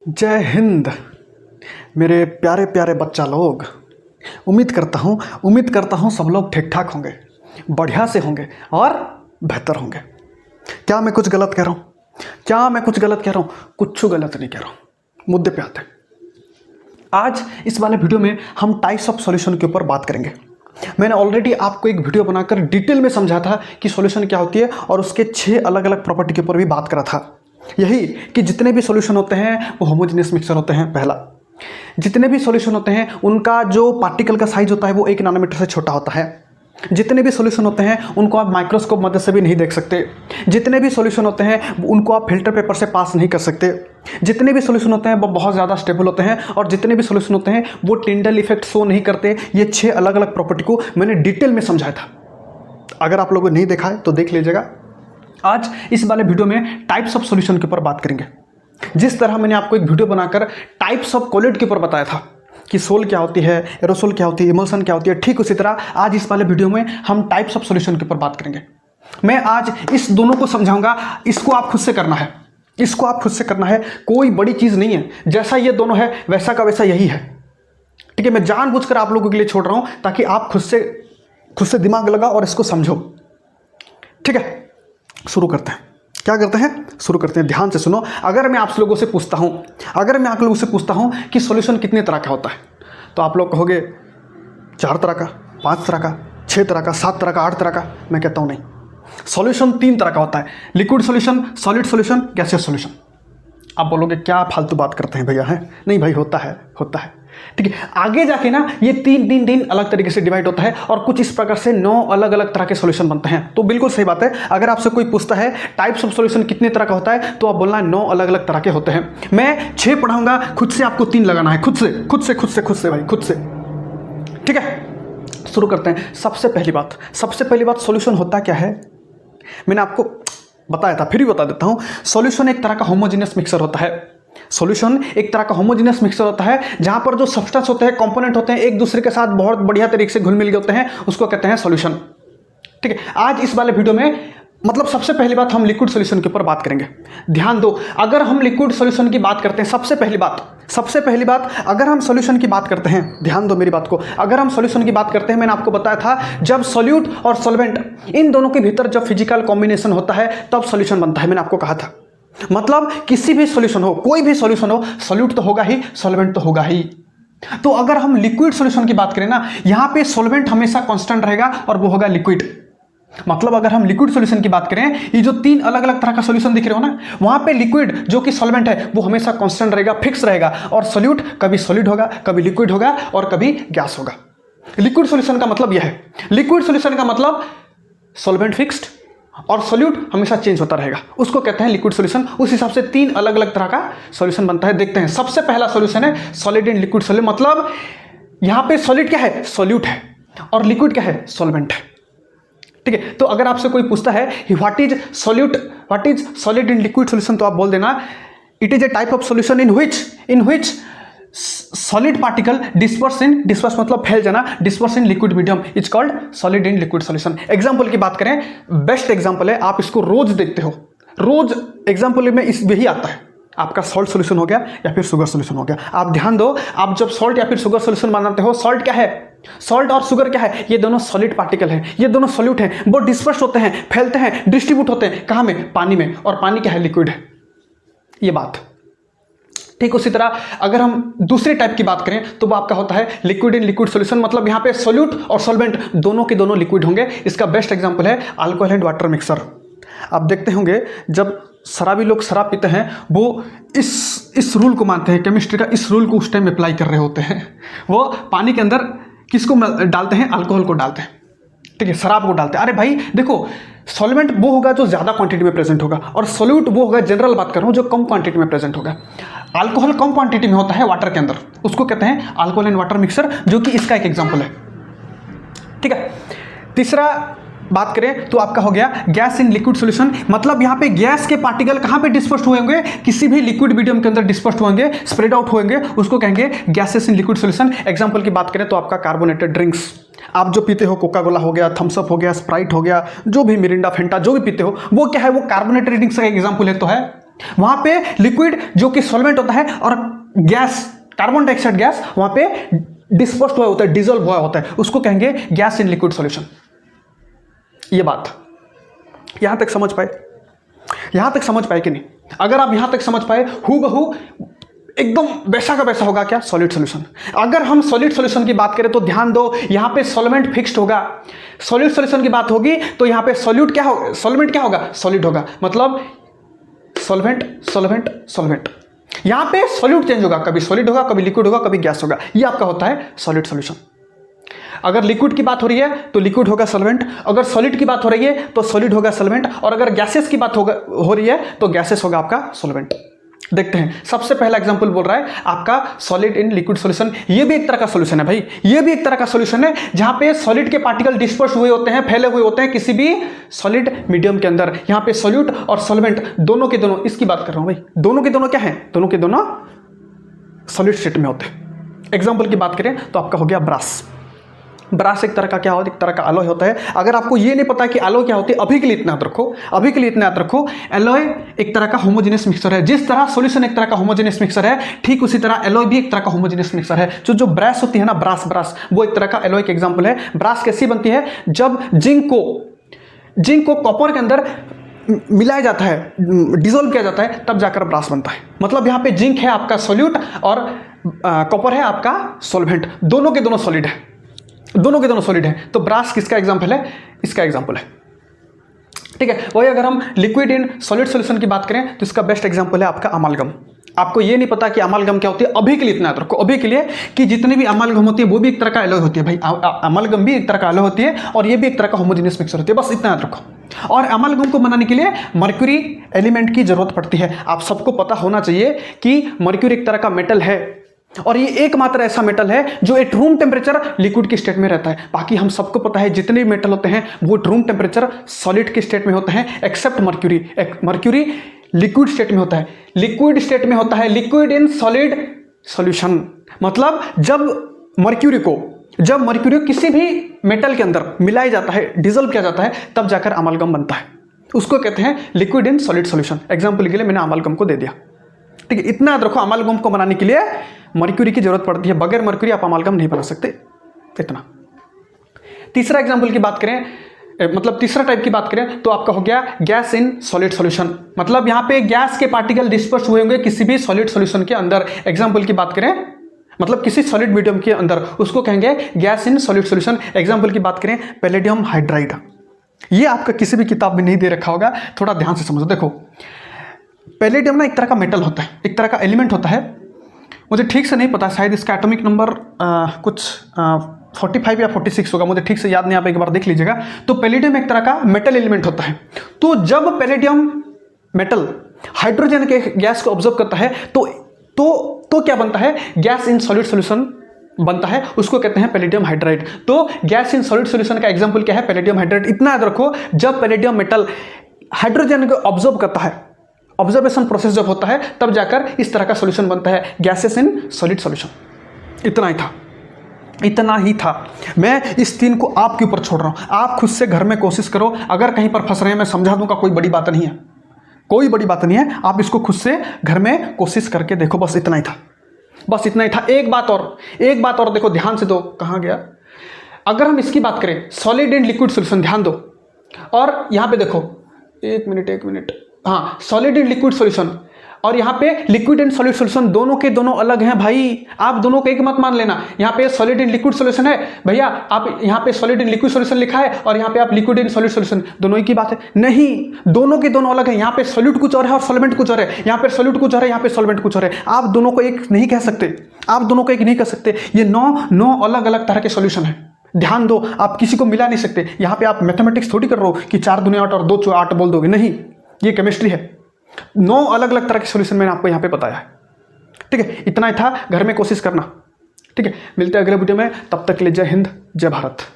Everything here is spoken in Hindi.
जय हिंद मेरे प्यारे प्यारे बच्चा लोग। उम्मीद करता हूँ सब लोग ठीक ठाक होंगे, बढ़िया से होंगे और बेहतर होंगे। क्या मैं कुछ गलत कह रहा हूँ? कुछ गलत नहीं कह रहा हूँ। मुद्दे पे आते हैं। आज इस वाले वीडियो में हम टाइप्स ऑफ सॉल्यूशन के ऊपर बात करेंगे। मैंने ऑलरेडी आपको एक वीडियो बनाकर डिटेल में समझा था कि सॉल्यूशन क्या होती है और उसके 6 अलग अलग प्रॉपर्टी के ऊपर भी बात करा था। यही कि जितने भी सॉल्यूशन होते हैं वो होमोजेनियस मिक्सचर होते हैं। पहला, जितने भी सॉल्यूशन होते हैं उनका जो पार्टिकल का साइज होता है वो 1 नैनोमीटर से छोटा होता है। जितने भी सॉल्यूशन होते हैं उनको आप माइक्रोस्कोप मदद से भी नहीं देख सकते। जितने भी सॉल्यूशन होते हैं उनको आप फिल्टर पेपर से पास नहीं कर सकते। जितने भी सॉल्यूशन होते हैं वो बहुत ज़्यादा स्टेबल होते हैं और जितने भी सॉल्यूशन होते हैं वो टिंडल इफेक्ट शो नहीं करते। ये 6 अलग अलग प्रॉपर्टी को मैंने डिटेल में समझाया था। अगर आप लोगों ने नहीं देखा है तो देख लीजिएगा। आज इस वाले वीडियो में टाइप्स ऑफ सॉल्यूशन के ऊपर बात करेंगे। जिस तरह मैंने आपको एक वीडियो बनाकर टाइप्स ऑफ कोलिड के ऊपर बताया था कि सोल क्या होती है, एरोसोल क्या होती है, इमल्सन क्या होती है, ठीक उसी तरह आज इस वाले वीडियो में हम टाइप्स ऑफ सॉल्यूशन के ऊपर बात करेंगे। मैं आज इस दोनों को समझाऊंगा। इसको आप खुद से करना है। कोई बड़ी चीज़ नहीं है। जैसा ये दोनों है वैसा का वैसा यही है। ठीक है, मैं जानबूझकर आप लोगों के लिए छोड़ रहा हूँ ताकि आप खुद से दिमाग लगा और इसको समझो। ठीक है, शुरू करते हैं। क्या करते हैं? शुरू करते हैं। ध्यान से सुनो। अगर मैं आप लोगों से पूछता हूं कि सॉल्यूशन कितने तरह का होता है तो आप लोग कहोगे 4 तरह का, 5 तरह का, 6 तरह का, 7 तरह का, 8 तरह का। मैं कहता हूं नहीं, सॉल्यूशन 3 तरह का होता है। Liquid solution, solid solution, gaseous solution. आप बोलोगे क्या फालतू बात करते हैं भैया। हैं नहीं भाई, होता है। ठीक है, आगे जाके ना ये तीन अलग तरीके से डिवाइड होता है और कुछ इस प्रकार से 9 अलग अलग तरह के सॉल्यूशन बनते हैं। तो बिल्कुल सही बात है। अगर आपसे कोई पूछता है टाइप्स ऑफ सॉल्यूशन कितने तरह का होता है तो आप बोलना है 9 अलग अलग तरह के होते हैं। मैं 6 पढ़ाऊंगा, खुद से आपको 3 लगाना है। खुद से भाई, खुद से। ठीक है, शुरू करते हैं। सबसे पहली बात सॉल्यूशन होता क्या है मैंने आपको बताया था, फिर भी बता देता हूं। सॉल्यूशन एक तरह का होमोजेनियस मिक्सचर होता है। जहां पर जो सब्सटेंस होते हैं, कंपोनेंट होते हैं, एक दूसरे के साथ बहुत बढ़िया तरीके से घुल मिल गए होते हैं, उसको कहते हैं सॉल्यूशन। ठीक है, आज इस वाले वीडियो में सबसे पहली बात हम लिक्विड सॉल्यूशन के ऊपर बात करेंगे। ध्यान दो, अगर हम लिक्विड सॉल्यूशन की बात करते हैं, सबसे पहली बात अगर हम सॉल्यूशन की बात करते हैं, ध्यान दो मेरी बात को। अगर हम सॉल्यूशन की बात करते हैं, मैंने आपको बताया था जब सॉल्यूट और सॉल्वेंट इन दोनों के भीतर जब फिजिकल कॉम्बिनेशन होता है तब सॉल्यूशन बनता है। मैंने आपको कहा था किसी भी सॉल्यूशन हो, कोई भी सॉल्यूशन हो, सॉल्यूट तो होगा ही, सॉल्वेंट तो होगा ही। तो अगर हम लिक्विड सॉल्यूशन की बात करें ना, यहां पे सॉल्वेंट हमेशा कांस्टेंट रहेगा और वो होगा लिक्विड। अगर हम लिक्विड सॉल्यूशन की बात करें, ये जो 3 अलग अलग तरह का सॉल्यूशन दिख रहे हो ना, वहां पे लिक्विड जो कि सॉल्वेंट है वो हमेशा कांस्टेंट रहेगा, फिक्स रहेगा, और सॉल्यूट कभी सॉलिड होगा, कभी लिक्विड होगा और कभी गैस होगा। लिक्विड सॉल्यूशन का मतलब यह है। लिक्विड सॉल्यूशन का मतलब सॉल्वेंट फिक्स्ड और सॉल्यूट हमेशा चेंज होता रहेगा, उसको कहते हैं लिक्विड सॉल्यूशन। उस हिसाब से 3 अलग अलग तरह का सॉल्यूशन बनता है। देखते हैं, सबसे पहला सॉल्यूशन है सॉलिड एंड लिक्विड सॉल्यूशन। मतलब यहां पे सॉलिड क्या है? सॉल्यूट है, और लिक्विड क्या है? सॉल्वेंट है। ठीक है, तो अगर आपसे कोई पूछता है what is solid and liquid solution, तो आप बोल देना it is a type of solution in which solid particle disperse मतलब फैल जाना, disperse in liquid medium is called solid and liquid solution. Example की बात करें, बेस्ट एग्जांपल है, आप इसको रोज देखते हो, रोज एग्जांपल में इस यही आता है। आपका सॉल्ट सॉल्यूशन हो गया या फिर शुगर सॉल्यूशन हो गया। आप ध्यान दो, आप जब सॉल्ट या फिर शुगर सॉल्यूशन बनाते हो, सॉल्ट क्या है? सॉल्ट और शुगर क्या है? ये दोनों सॉलिड पार्टिकल हैं, ये दोनों सॉल्यूट हैं, वो डिस्पर्स होते हैं, फैलते हैं, डिस्ट्रीब्यूट होते हैं। कहां में? पानी में। और पानी क्या है? लिक्विड है। ये बात ठीक उसी तरह अगर हम दूसरे टाइप की बात करें तो वो आपका होता है लिक्विड इन लिक्विड सॉल्यूशन। मतलब यहाँ पे सॉल्यूट और सॉल्वेंट दोनों के दोनों लिक्विड होंगे। इसका बेस्ट एग्जांपल है अल्कोहल एंड वाटर मिक्सर। आप देखते होंगे जब शराबी लोग शराब पीते हैं वो इस रूल को मानते हैं, केमिस्ट्री का इस रूल को उस टाइम अप्लाई कर रहे होते हैं। वो पानी के अंदर किसको डालते हैं? अल्कोहल को डालते हैं। ठीक है, शराब को डालते हैं। अरे भाई देखो, सॉल्वेंट वो होगा जो ज्यादा क्वांटिटी में प्रेजेंट होगा, और सॉल्यूट वो होगा, जनरल बात कर रहा हूं, जो कम क्वांटिटी में प्रेजेंट होगा। अल्कोहल कम क्वांटिटी में होता है वाटर के अंदर, उसको कहते हैं अल्कोहल एंड वाटर मिक्सर, जो कि इसका एक एग्जांपल है। ठीक है, तीसरा बात करें तो आपका हो गया गैस इन लिक्विड सॉल्यूशन। मतलब यहाँ पे गैस के पार्टिकल कहाँ पे डिस्पर्स हुए होंगे? किसी भी लिक्विड मीडियम के अंदर डिस्पर्स होंगे, स्प्रेड आउट होंगे, उसको कहेंगे gases in liquid solution. Example की बात करें तो आपका कार्बोनेटेड ड्रिंक्स, आप जो पीते हो, कोका कोला हो गया, थम्स अप हो गया, स्प्राइट हो गया, जो भी मिरिंडा, फेंटा जो भी पीते हो, वो क्या है? वो कार्बोनेटेड ड्रिंक्स का एग्जांपल है। तो है वहां पे लिक्विड जो कि सॉल्वेंट होता है और गैस कार्बन डाइऑक्साइड गैस वहां पे डिस्पर्स्ड हुआ होता है, डिसॉल्व हुआ होता है, उसको कहेंगे गैस इन लिक्विड सॉल्यूशन। ये बात यहां तक समझ पाए? यहां तक समझ पाए कि नहीं? अगर आप यहां तक समझ पाए, हूबहू एकदम वैसा का वैसा होगा क्या? Solid solution. अगर हम सॉलिड सॉल्यूशन की बात करें तो ध्यान दो, यहां पे सॉल्वेंट फिक्स्ड होगा। सॉलिड सॉल्यूशन की बात होगी तो यहां पे सॉल्यूट क्या होगा? सॉल्वेंट क्या होगा? सॉलिड होगा। मतलब सॉल्वेंट सॉल्वेंट सॉल्वेंट। यहां पे सॉल्यूट चेंज होगा, कभी सॉलिड होगा, कभी लिक्विड होगा, कभी गैस होगा। ये आपका होता है सॉलिड सॉल्यूशन। अगर लिक्विड की बात हो रही है तो लिक्विड होगा सॉल्वेंट, अगर सॉलिड की बात हो रही है तो सॉलिड होगा सॉल्वेंट, और अगर गैसेस की बात हो रही है तो गैसेस होगा आपका सॉल्वेंट। देखते हैं, सबसे पहला एग्जांपल बोल रहा है आपका सॉलिड इन लिक्विड सॉल्यूशन। ये भी एक तरह का सॉल्यूशन है भाई, ये भी एक तरह का सॉल्यूशन है जहां पे सॉलिड के पार्टिकल डिस्पर्स हुए होते हैं, फैले हुए होते हैं किसी भी सॉलिड मीडियम के अंदर। यहां पे सॉल्यूट और सॉल्वेंट दोनों के दोनों, इसकी बात कर रहा हूं भाई, दोनों के दोनों क्या है? दोनों के दोनों सॉलिड स्टेट में होते हैं। एग्जाम्पल की बात करें तो आपका हो गया ब्रास। ब्रास एक तरह का क्या होता है? एक तरह का अलॉय होता है। अगर आपको ये नहीं पता कि अलॉय क्या होती है, अभी के लिए इतना याद रखो, अभी के लिए इतना याद रखो, अलॉय एक तरह का होमोजेनियस मिक्सचर है। जिस तरह सॉल्यूशन एक तरह का होमोजेनियस मिक्सचर है, ठीक उसी तरह अलॉय भी एक तरह का होमोजेनियस मिक्सचर है। जो ब्रास होती है ना, ब्रास वो एक तरह का अलॉय का एग्जाम्पल है। ब्रास कैसी बनती है? जब जिंक को कॉपर के अंदर मिलाया जाता है, डिसॉल्व किया जाता है, तब जाकर ब्रास बनता है। मतलब यहाँ पे जिंक है आपका सॉल्यूट और कॉपर है आपका सॉल्वेंट, दोनों के दोनों सॉलिड है, दोनों के दोनों सॉलिड है। तो ब्रास किसका एग्जांपल है? इसका एग्जांपल है। ठीक है, वही अगर हम लिक्विड इन सॉलिड सॉल्यूशन की बात करें तो इसका बेस्ट एग्जांपल है आपका अमालगम। आपको ये नहीं पता कि अमालगम क्या होती है, अभी के लिए इतना याद रखो, अभी के लिए, कि जितनी भी अमालगम होती है वो भी एक तरह का अलॉय होती है भाई। अमालगम भी एक तरह का अलॉय होती है और ये भी एक तरह का होमोजेनियस मिक्सचर होती है, बस इतना याद रखो। और अमालगम को बनाने के लिए मर्क्यूरी एलिमेंट की जरूरत पड़ती है। आप सबको पता होना चाहिए कि मर्क्यूरी एक तरह का मेटल है और ये एकमात्र ऐसा मेटल है जो एट रूम टेम्परेचर लिक्विड की स्टेट में रहता है। बाकी हम सबको पता है जितने भी मेटल होते हैं वो एट रूम टेम्परेचर सॉलिड की स्टेट में होते हैं, except mercury. Mercury liquid state में होता है, लिक्विड स्टेट में होता है, लिक्विड इन सॉलिड सॉल्यूशन। मतलब जब मर्क्यूरी को किसी भी मेटल के अंदर मिलाया जाता है, डिसॉल्व किया जाता है, तब जाकर अमालगम बनता है। उसको कहते हैं liquid in solid solution. Example के लिए मैंने अमालगम को दे दिया। ठीक है, इतना याद रखो, अमालगम को बनाने के लिए मर्क्यूरी की जरूरत पड़ती है, बगैर मर्क्यूरी आप अमालगम नहीं बना सकते। इतना। तीसरा एग्जाम्पल की बात करें, मतलब तीसरा टाइप की बात करें तो आपका हो गया गैस इन सॉलिड सॉल्यूशन। मतलब यहां पे गैस के पार्टिकल डिस्पर्स हुए होंगे किसी भी सॉलिड सॉल्यूशन के अंदर। एग्जाम्पल की बात करें मतलब किसी सॉलिड मीडियम के अंदर, उसको कहेंगे gas in solid solution. Example की बात करें पैलेडियम हाइड्राइड। ये आपका किसी भी किताब में नहीं दे रखा होगा, थोड़ा ध्यान से समझो। देखो, पैलेडियम ना एक तरह का मेटल होता है, एक तरह का एलिमेंट होता है। मुझे ठीक से नहीं पता, शायद इसका एटॉमिक नंबर कुछ 45 या 46 होगा, मुझे ठीक से याद नहीं, आप एक बार देख लीजिएगा। तो पैलेडियम एक तरह का मेटल एलिमेंट होता है। तो जब पैलेडियम मेटल हाइड्रोजन के गैस को ऑब्जर्व करता है तो क्या बनता है? गैस इन सॉलिड सॉल्यूशन बनता है, उसको कहते हैं पैलेडियम हाइड्राइड। तो गैस इन सॉलिड सॉल्यूशन का एग्जांपल क्या है? Palladium hydride. इतना याद रखो, जब पैलेडियम मेटल हाइड्रोजन को ऑब्जर्व करता है, ऑब्जर्वेशन प्रोसेस जब होता है, तब जाकर इस तरह का सॉल्यूशन बनता है, गैसेस इन सॉलिड सॉल्यूशन। इतना ही था। मैं इस 3 को आपके ऊपर छोड़ रहा हूं, आप खुद से घर में कोशिश करो। अगर कहीं पर फंस रहे हैं मैं समझा दूंगा, कोई बड़ी बात नहीं है, कोई बड़ी बात नहीं है। आप इसको खुद से घर में कोशिश करके देखो, बस इतना ही था, बस इतना ही था। एक बात और देखो, ध्यान से दो, कहां गया? अगर हम इसकी बात करें सॉलिड एंड लिक्विड सॉल्यूशन, ध्यान दो, और यहां पे देखो, एक मिनट, हाँ, सॉलिड एंड लिक्विड सॉल्यूशन, और यहाँ पे लिक्विड एंड सॉलिड सॉल्यूशन दोनों के दोनों अलग हैं भाई। आप दोनों को एक मत मान लेना। यहाँ पे सॉलिड एंड लिक्विड सॉल्यूशन है भैया, आप यहाँ पे सॉलिड एंड लिक्विड सॉल्यूशन लिखा है और यहाँ पे आप लिक्विड एंड सॉलिड सॉल्यूशन, दोनों ही की बात है। नहीं, दोनों के दोनों अलग है। यहाँ पे सॉलिड कुछ और है और सॉल्वेंट कुछ और है, यहाँ पे सॉलिड कुछ और है, यहाँ पे सॉल्वेंट कुछ और है। आप दोनों को एक नहीं कह सकते, ये 9 अलग अलग तरह के सॉल्यूशन है। ध्यान दो, आप किसी को मिला नहीं सकते। यहाँ पे आप मैथमेटिक्स थोड़ी कर रहे हो कि 4 दूनी 8 और 2 चौके 8 बोल दोगे, नहीं, ये केमिस्ट्री है। 9 अलग अलग तरह के सॉल्यूशन मैंने आपको यहाँ पे बताया है। ठीक है, इतना ही था, घर में कोशिश करना। ठीक है, मिलते हैं अगले वीडियो में, तब तक के लिए जय हिंद, जय भारत।